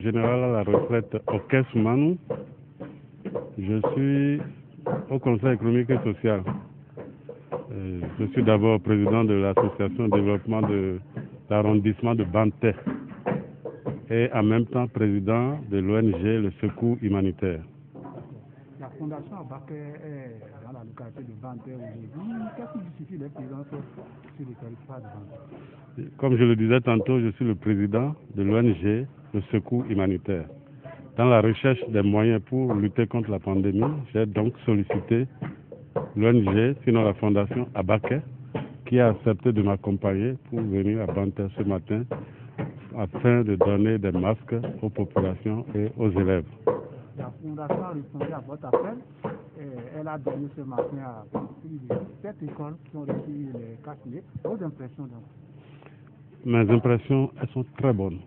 général à la retraite au Caisse Manou. Je suis au Conseil économique et social. Je suis d'abord président de l'association de développement de l'arrondissement de Banté et en même temps président de l'ONG Le Secours Humanitaire. La fondation Abaké est dans la localité de Banté aujourd'hui. Qu'est-ce qui justifie les présences sur le territoire de Banté? Comme je le disais tantôt, je suis le président de l'ONG Le Secours Humanitaire. Dans la recherche des moyens pour lutter contre la pandémie, j'ai donc sollicité l'ONG, sinon la fondation Abaké, qui a accepté de m'accompagner pour venir à Banté ce matin afin de donner des masques aux populations et aux élèves. La fondation a répondu à votre appel. Elle a donné ce matin à plus de 7 écoles qui ont reçu les casse-nez. Vos impressions donc? Mes impressions, elles sont très bonnes.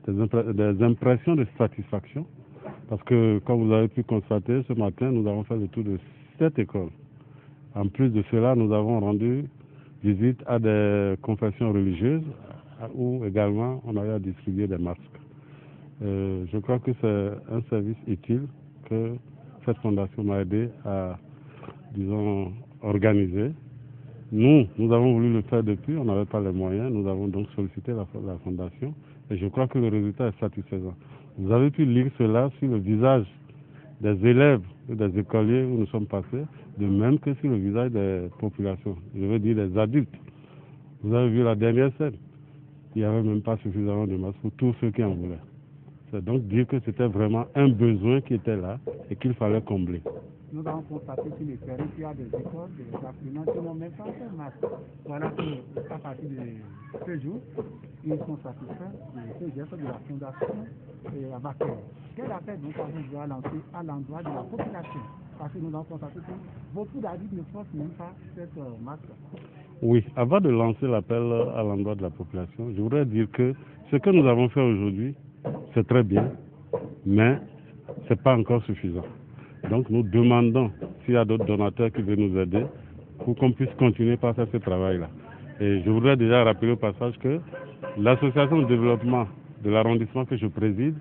Des impressions de satisfaction. Parce que, comme vous avez pu constater, ce matin, nous avons fait le tour de 7 écoles. En plus de cela, nous avons rendu visite à des confessions religieuses où également on a eu à distribuer des masques. Je crois que c'est un service utile que cette fondation m'a aidé à, disons, organiser. Nous avons voulu le faire depuis, on n'avait pas les moyens, nous avons donc sollicité la fondation et je crois que le résultat est satisfaisant. Vous avez pu lire cela sur le visage des élèves et des écoliers où nous sommes passés, de même que sur le visage des populations, je veux dire des adultes. Vous avez vu la dernière scène, il n'y avait même pas suffisamment de masques pour tous ceux qui en voulaient. C'est donc dire que c'était vraiment un besoin qui était là et qu'il fallait combler. Nous avons constaté sur le terrain qu'il y a des écoles, des apprenants qui n'ont même pas fait masque. Voilà qu'à partir de ce jour, ils sont satisfaits de ce geste de la fondation Abaké. Quel appel donc vous doit lancer à l'endroit de la population? Parce que nous avons constaté que beaucoup d'adultes ne portent même pas cette masque. Oui, avant de lancer l'appel à l'endroit de la population, je voudrais dire que ce que nous avons fait aujourd'hui, c'est très bien, mais ce n'est pas encore suffisant. Donc nous demandons s'il y a d'autres donateurs qui veulent nous aider pour qu'on puisse continuer par faire ce travail-là. Et je voudrais déjà rappeler au passage que l'association de développement de l'arrondissement que je préside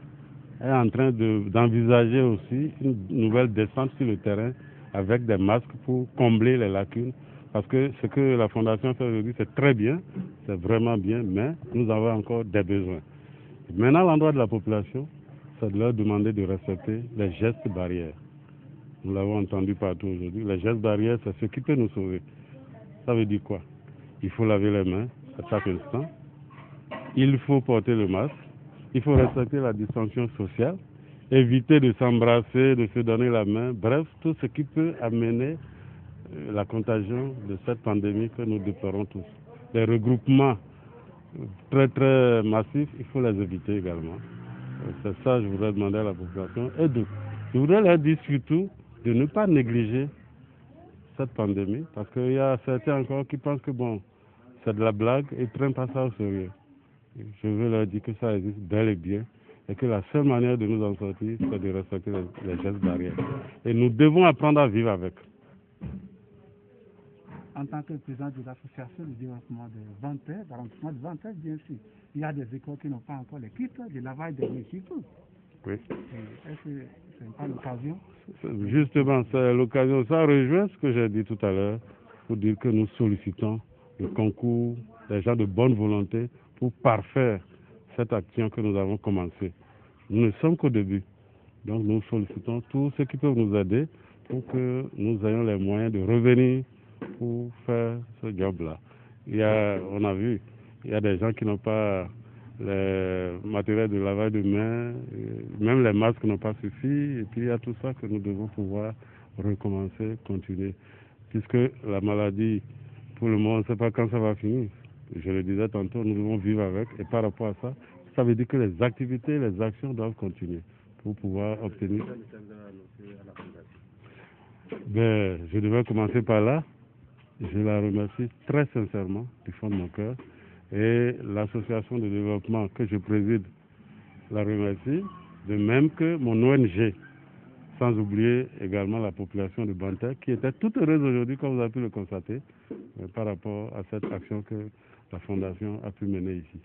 est en train d'envisager aussi une nouvelle descente sur le terrain avec des masques pour combler les lacunes. Parce que ce que la fondation fait aujourd'hui, c'est très bien, c'est vraiment bien, mais nous avons encore des besoins. Maintenant, à l'endroit de la population, c'est de leur demander de respecter les gestes barrières. Nous l'avons entendu partout aujourd'hui. Les gestes barrières, c'est ce qui peut nous sauver. Ça veut dire quoi? Il faut laver les mains à chaque instant. Il faut porter le masque. Il faut respecter la distanciation sociale. Éviter de s'embrasser, de se donner la main. Bref, tout ce qui peut amener la contagion de cette pandémie que nous déplorons tous. Les regroupements très très massifs, il faut les éviter également. C'est ça que je voudrais demander à la population. Et je voudrais leur dire surtout de ne pas négliger cette pandémie, parce qu'il y a certains encore qui pensent que bon, c'est de la blague et ne prennent pas ça au sérieux. Je veux leur dire que ça existe bel et bien et que la seule manière de nous en sortir, c'est de respecter les gestes barrières. Et nous devons apprendre à vivre avec. En tant que président de l'association de développement de Banté, d'arrondissement de Banté, bien sûr, il y a des écoles qui n'ont pas encore les kits de lavage des mains surtout. Oui. Est-ce que ce n'est pas l'occasion? Justement, c'est l'occasion. Ça rejoint ce que j'ai dit tout à l'heure pour dire que nous sollicitons le concours des gens de bonne volonté pour parfaire cette action que nous avons commencée. Nous ne sommes qu'au début. Donc nous sollicitons tous ceux qui peuvent nous aider pour que nous ayons les moyens de revenir pour faire ce job-là. On a vu, il y a des gens qui n'ont pas les matériels de lavage de mains, même les masques n'ont pas suffi, et puis il y a tout ça que nous devons pouvoir recommencer, continuer. Puisque la maladie, pour le moment, on ne sait pas quand ça va finir. Je le disais tantôt, nous devons vivre avec, et par rapport à ça, ça veut dire que les activités, les actions doivent continuer pour pouvoir obtenir. Je devais commencer par là. Je la remercie très sincèrement du fond de mon cœur. Et l'association de développement que je préside la remercie, de même que mon ONG, sans oublier également la population de Banté, qui était toute heureuse aujourd'hui, comme vous avez pu le constater, par rapport à cette action que la Fondation a pu mener ici.